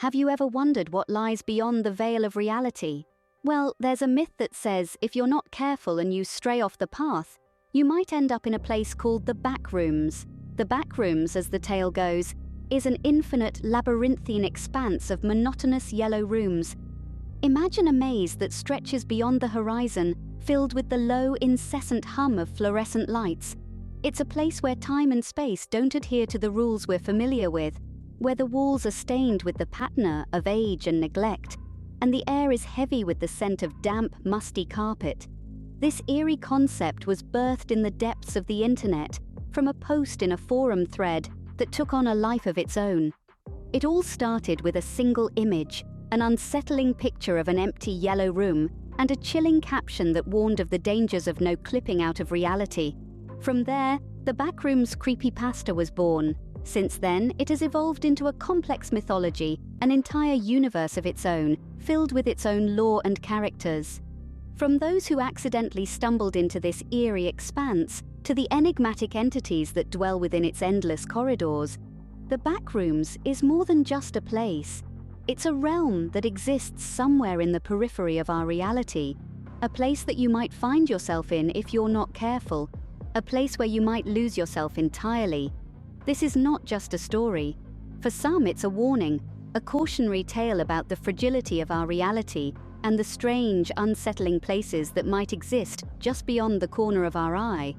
Have you ever wondered what lies beyond the veil of reality? Well, there's a myth that says if you're not careful and you stray off the path, you might end up in a place called the Backrooms. The Backrooms, as the tale goes, is an infinite labyrinthine expanse of monotonous yellow rooms. Imagine a maze that stretches beyond the horizon, filled with the low, incessant hum of fluorescent lights. It's a place where time and space don't adhere to the rules we're familiar with, where the walls are stained with the patina of age and neglect, and the air is heavy with the scent of damp, musty carpet. This eerie concept was birthed in the depths of the internet, from a post in a forum thread that took on a life of its own. It all started with a single image, an unsettling picture of an empty yellow room, and a chilling caption that warned of the dangers of no clipping out of reality. From there, the Backrooms creepypasta was born. Since then, it has evolved into a complex mythology, an entire universe of its own, filled with its own lore and characters. From those who accidentally stumbled into this eerie expanse, to the enigmatic entities that dwell within its endless corridors, the Backrooms is more than just a place. It's a realm that exists somewhere in the periphery of our reality, a place that you might find yourself in if you're not careful, a place where you might lose yourself entirely. This is not just a story. For some, it's a warning, a cautionary tale about the fragility of our reality and the strange, unsettling places that might exist just beyond the corner of our eye.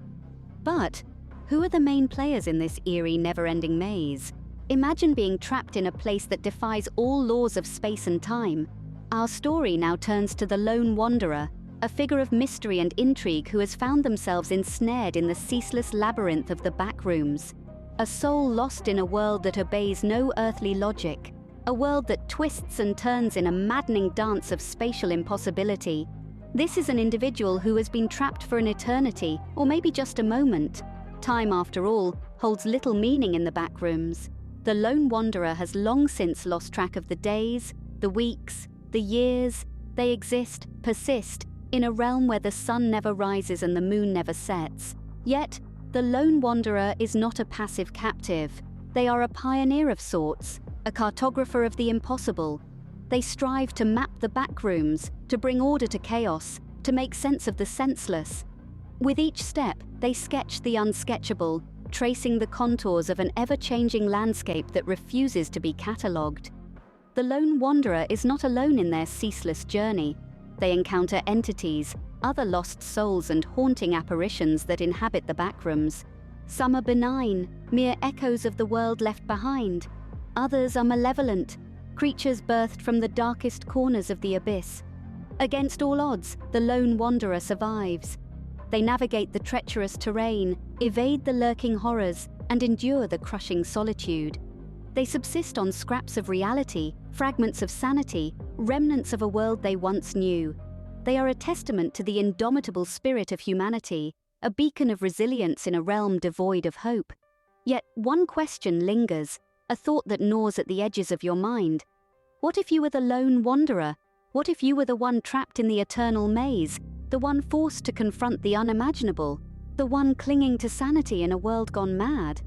But who are the main players in this eerie, never-ending maze? Imagine being trapped in a place that defies all laws of space and time. Our story now turns to the lone wanderer, a figure of mystery and intrigue who has found themselves ensnared in the ceaseless labyrinth of the Backrooms. A soul lost in a world that obeys no earthly logic, a world that twists and turns in a maddening dance of spatial impossibility. This is an individual who has been trapped for an eternity, or maybe just a moment. Time, after all, holds little meaning in the Backrooms. The lone wanderer has long since lost track of the days, the weeks, the years. They exist, persist, in a realm where the sun never rises and the moon never sets. Yet, the lone wanderer is not a passive captive. They are a pioneer of sorts, a cartographer of the impossible. They strive to map the Backrooms, to bring order to chaos, to make sense of the senseless. With each step, they sketch the unsketchable, tracing the contours of an ever-changing landscape that refuses to be catalogued. The lone wanderer is not alone in their ceaseless journey. They encounter entities, other lost souls and haunting apparitions that inhabit the Backrooms. Some are benign, mere echoes of the world left behind. Others are malevolent, creatures birthed from the darkest corners of the abyss. Against all odds, the lone wanderer survives. They navigate the treacherous terrain, evade the lurking horrors, and endure the crushing solitude. They subsist on scraps of reality, fragments of sanity, remnants of a world they once knew. They are a testament to the indomitable spirit of humanity, a beacon of resilience in a realm devoid of hope. Yet one question lingers, a thought that gnaws at the edges of your mind. What if you were the lone wanderer? What if you were the one trapped in the eternal maze, the one forced to confront the unimaginable, the one clinging to sanity in a world gone mad?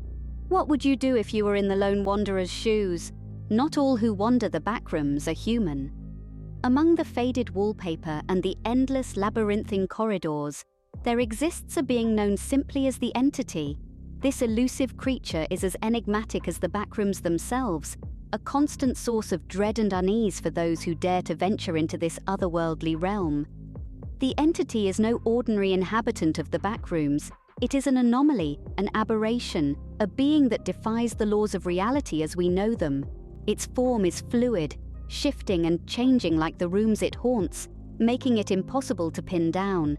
What would you do if you were in the lone wanderer's shoes? Not all who wander the Backrooms are human. Among the faded wallpaper and the endless labyrinthine corridors, there exists a being known simply as the Entity. This elusive creature is as enigmatic as the Backrooms themselves, a constant source of dread and unease for those who dare to venture into this otherworldly realm. The Entity is no ordinary inhabitant of the Backrooms. It is an anomaly, an aberration, a being that defies the laws of reality as we know them. Its form is fluid, shifting and changing like the rooms it haunts, making it impossible to pin down.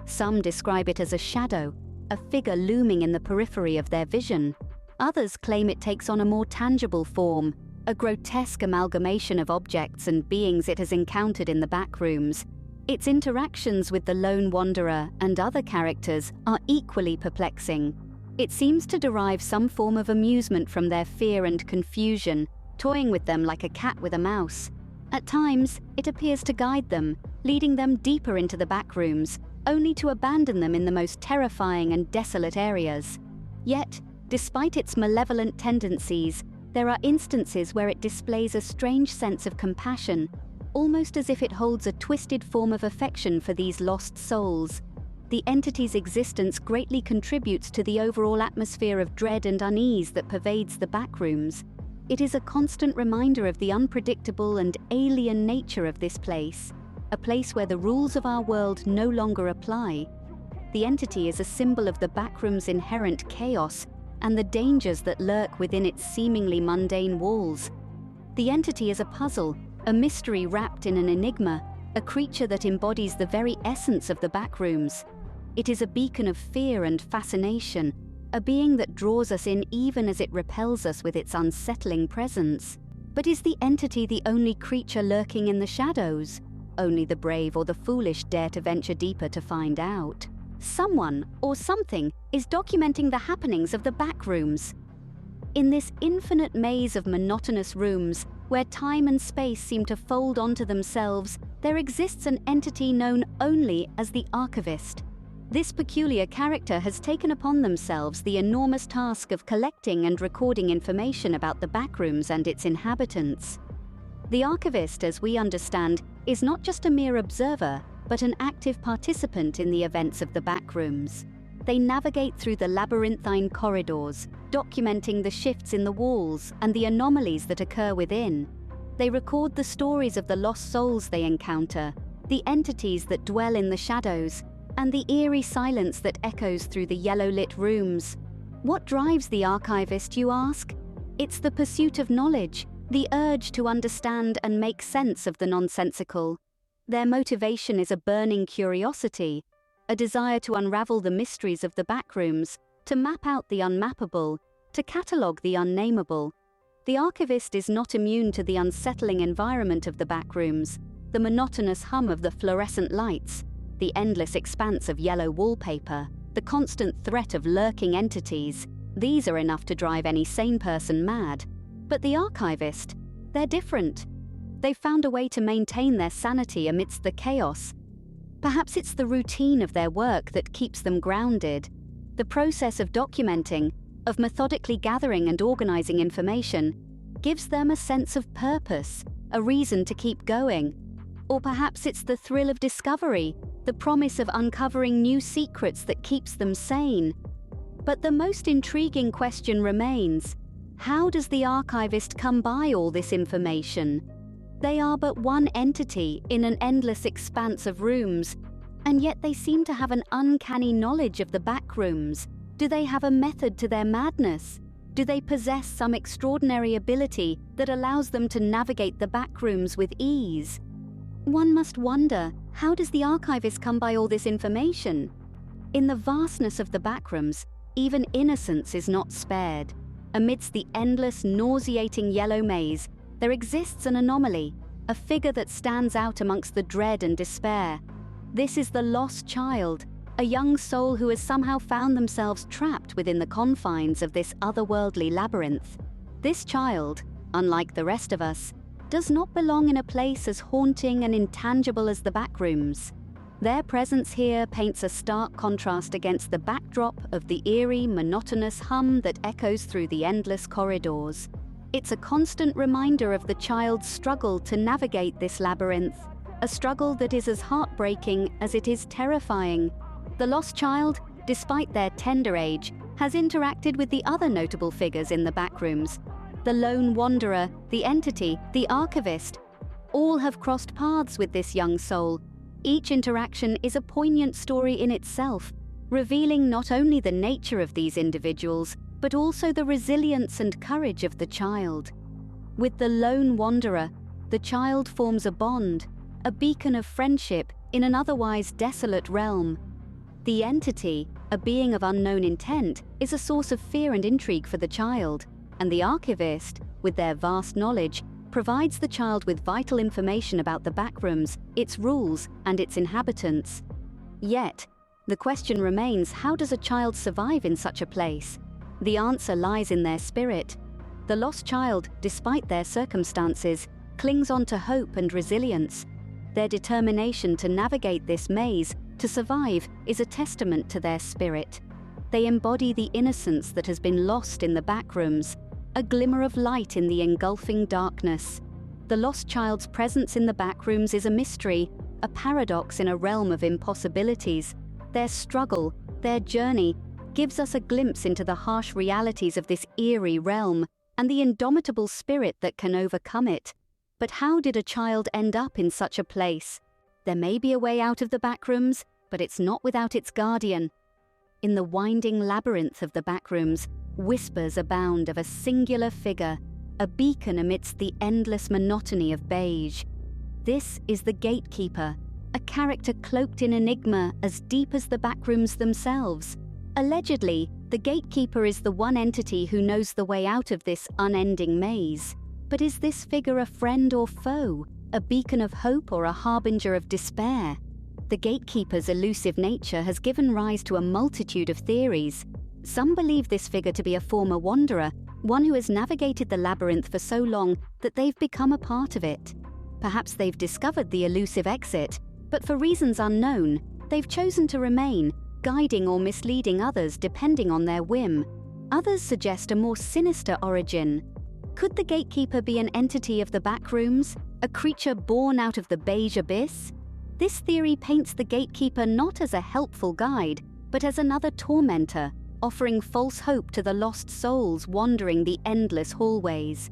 Some describe it as a shadow, a figure looming in the periphery of their vision. Others claim it takes on a more tangible form, a grotesque amalgamation of objects and beings it has encountered in the Backrooms. Its interactions with the lone wanderer and other characters are equally perplexing. It seems to derive some form of amusement from their fear and confusion, toying with them like a cat with a mouse. At times, it appears to guide them, leading them deeper into the Backrooms, only to abandon them in the most terrifying and desolate areas. Yet, despite its malevolent tendencies, There are instances where it displays a strange sense of compassion, almost as if it holds a twisted form of affection for these lost souls. The entity's existence greatly contributes to the overall atmosphere of dread and unease that pervades the backrooms. It is a constant reminder of the unpredictable and alien nature of this place, a place where the rules of our world no longer apply. The entity is a symbol of the backroom's inherent chaos and the dangers that lurk within its seemingly mundane walls. The entity is a puzzle, a mystery wrapped in an enigma, a creature that embodies the very essence of the backrooms. It is a beacon of fear and fascination, a being that draws us in even as it repels us with its unsettling presence. But is the entity the only creature lurking in the shadows? Only the brave or the foolish dare to venture deeper to find out. Someone or something is documenting the happenings of the backrooms. In this infinite maze of monotonous rooms, where time and space seem to fold onto themselves, there exists an entity known only as the Archivist. This peculiar character has taken upon themselves the enormous task of collecting and recording information about the backrooms and its inhabitants. The Archivist, as we understand, is not just a mere observer, but an active participant in the events of the backrooms. They navigate through the labyrinthine corridors, documenting the shifts in the walls and the anomalies that occur within. They record the stories of the lost souls they encounter, the entities that dwell in the shadows, and the eerie silence that echoes through the yellow-lit rooms. What drives the archivist, you ask? It's the pursuit of knowledge, the urge to understand and make sense of the nonsensical. Their motivation is a burning curiosity, a desire to unravel the mysteries of the backrooms, to map out the unmappable, to catalogue the unnameable. The archivist is not immune to the unsettling environment of the backrooms, the monotonous hum of the fluorescent lights, the endless expanse of yellow wallpaper, the constant threat of lurking entities. These are enough to drive any sane person mad. But the archivist, they're different. They've found a way to maintain their sanity amidst the chaos. Perhaps it's the routine of their work that keeps them grounded. The process of documenting, of methodically gathering and organizing information, gives them a sense of purpose, a reason to keep going. Or perhaps it's the thrill of discovery, the promise of uncovering new secrets that keeps them sane. But the most intriguing question remains: how does the archivist come by all this information? They are but one entity in an endless expanse of rooms, and yet they seem to have an uncanny knowledge of the backrooms. Do they have a method to their madness? Do they possess some extraordinary ability that allows them to navigate the backrooms with ease? One must wonder, how does the archivist come by all this information? In the vastness of the backrooms, even innocence is not spared. Amidst the endless, nauseating yellow maze, there exists an anomaly, a figure that stands out amongst the dread and despair. This is the lost child, a young soul who has somehow found themselves trapped within the confines of this otherworldly labyrinth. This child, unlike the rest of us, does not belong in a place as haunting and intangible as the backrooms. Their presence here paints a stark contrast against the backdrop of the eerie, monotonous hum that echoes through the endless corridors. It's a constant reminder of the child's struggle to navigate this labyrinth, a struggle that is as heartbreaking as it is terrifying. The lost child, despite their tender age, has interacted with the other notable figures in the backrooms. The lone wanderer, the entity, the archivist. All have crossed paths with this young soul. Each interaction is a poignant story in itself, revealing not only the nature of these individuals, but also the resilience and courage of the child. With the lone wanderer, the child forms a bond, a beacon of friendship in an otherwise desolate realm. The entity, a being of unknown intent, is a source of fear and intrigue for the child, and the archivist, with their vast knowledge, provides the child with vital information about the backrooms, its rules, and its inhabitants. Yet, the question remains, how does a child survive in such a place? The answer lies in their spirit. The lost child, despite their circumstances, clings on to hope and resilience. Their determination to navigate this maze, to survive, is a testament to their spirit. They embody the innocence that has been lost in the backrooms, a glimmer of light in the engulfing darkness. The lost child's presence in the backrooms is a mystery, a paradox in a realm of impossibilities. Their struggle, their journey, gives us a glimpse into the harsh realities of this eerie realm and the indomitable spirit that can overcome it. But how did a child end up in such a place? There may be a way out of the backrooms, but it's not without its guardian. In the winding labyrinth of the backrooms, whispers abound of a singular figure, a beacon amidst the endless monotony of beige. This is the gatekeeper, a character cloaked in enigma as deep as the backrooms themselves. Allegedly, the gatekeeper is the one entity who knows the way out of this unending maze. But is this figure a friend or foe, a beacon of hope or a harbinger of despair? The gatekeeper's elusive nature has given rise to a multitude of theories. Some believe this figure to be a former wanderer, one who has navigated the labyrinth for so long that they've become a part of it. Perhaps they've discovered the elusive exit, but for reasons unknown, they've chosen to remain, guiding or misleading others depending on their whim. Others suggest a more sinister origin. Could the gatekeeper be an entity of the backrooms, a creature born out of the beige abyss? This theory paints the gatekeeper not as a helpful guide, but as another tormentor, offering false hope to the lost souls wandering the endless hallways.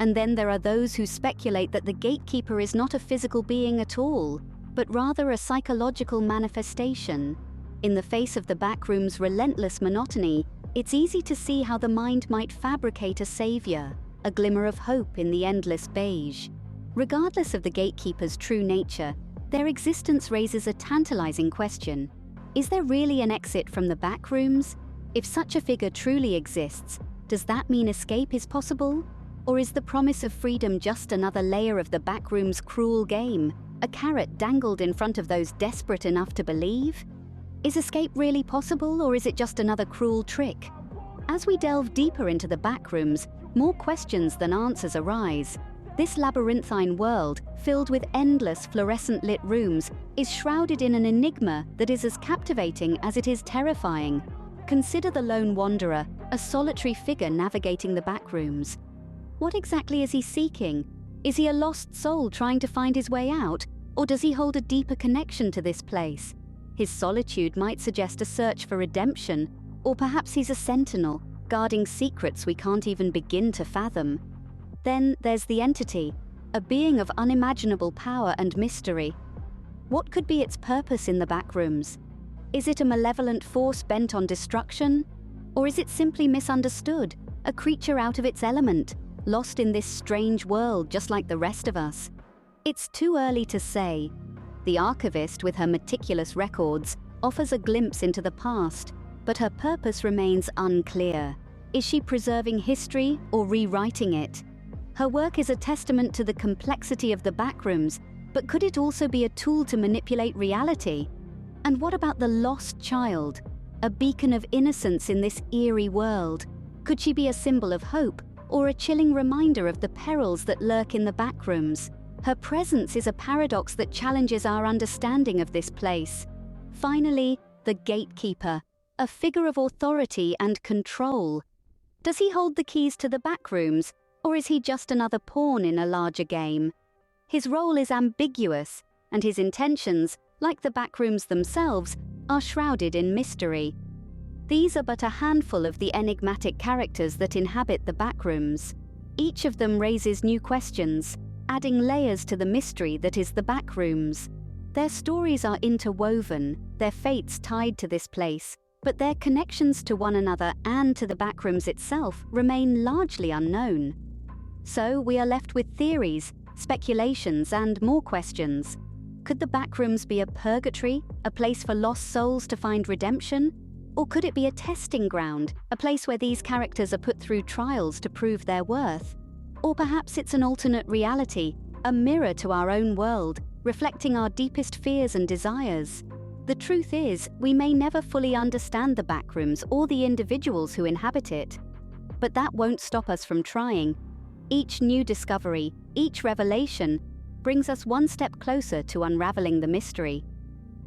And then there are those who speculate that the gatekeeper is not a physical being at all, but rather a psychological manifestation. In the face of the backroom's relentless monotony, it's easy to see how the mind might fabricate a savior, a glimmer of hope in the endless beige. Regardless of the gatekeeper's true nature, their existence raises a tantalizing question. Is there really an exit from the backrooms? If such a figure truly exists, does that mean escape is possible? Or is the promise of freedom just another layer of the backroom's cruel game, a carrot dangled in front of those desperate enough to believe? Is escape really possible, or is it just another cruel trick? As we delve deeper into the backrooms, more questions than answers arise. This labyrinthine world, filled with endless fluorescent-lit rooms, is shrouded in an enigma that is as captivating as it is terrifying. Consider the lone wanderer, a solitary figure navigating the backrooms. What exactly is he seeking? Is he a lost soul trying to find his way out, or does he hold a deeper connection to this place? His solitude might suggest a search for redemption, or perhaps he's a sentinel, guarding secrets we can't even begin to fathom. Then there's the entity, a being of unimaginable power and mystery. What could be its purpose in the backrooms? Is it a malevolent force bent on destruction? Or is it simply misunderstood, a creature out of its element, lost in this strange world just like the rest of us? It's too early to say. The archivist, with her meticulous records, offers a glimpse into the past, but her purpose remains unclear. Is she preserving history or rewriting it? Her work is a testament to the complexity of the backrooms, but could it also be a tool to manipulate reality? And what about the lost child, a beacon of innocence in this eerie world? Could she be a symbol of hope, or a chilling reminder of the perils that lurk in the backrooms? Her presence is a paradox that challenges our understanding of this place. Finally, the gatekeeper, a figure of authority and control. Does he hold the keys to the backrooms, or is he just another pawn in a larger game? His role is ambiguous, and his intentions, like the backrooms themselves, are shrouded in mystery. These are but a handful of the enigmatic characters that inhabit the backrooms. Each of them raises new questions, adding layers to the mystery that is the backrooms. Their stories are interwoven, their fates tied to this place, but their connections to one another and to the backrooms itself remain largely unknown. So we are left with theories, speculations, and more questions. Could the backrooms be a purgatory, a place for lost souls to find redemption? Or could it be a testing ground, a place where these characters are put through trials to prove their worth? Or perhaps it's an alternate reality, a mirror to our own world, reflecting our deepest fears and desires. The truth is, we may never fully understand the backrooms or the individuals who inhabit it. But that won't stop us from trying. Each new discovery, each revelation, brings us one step closer to unraveling the mystery.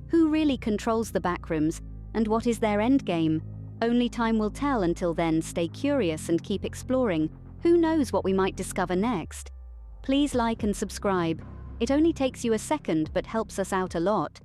Who really controls the backrooms, and what is their endgame? Only time will tell. Until then, stay curious and keep exploring. Who knows what we might discover next? Please like and subscribe. It only takes you a second but helps us out a lot.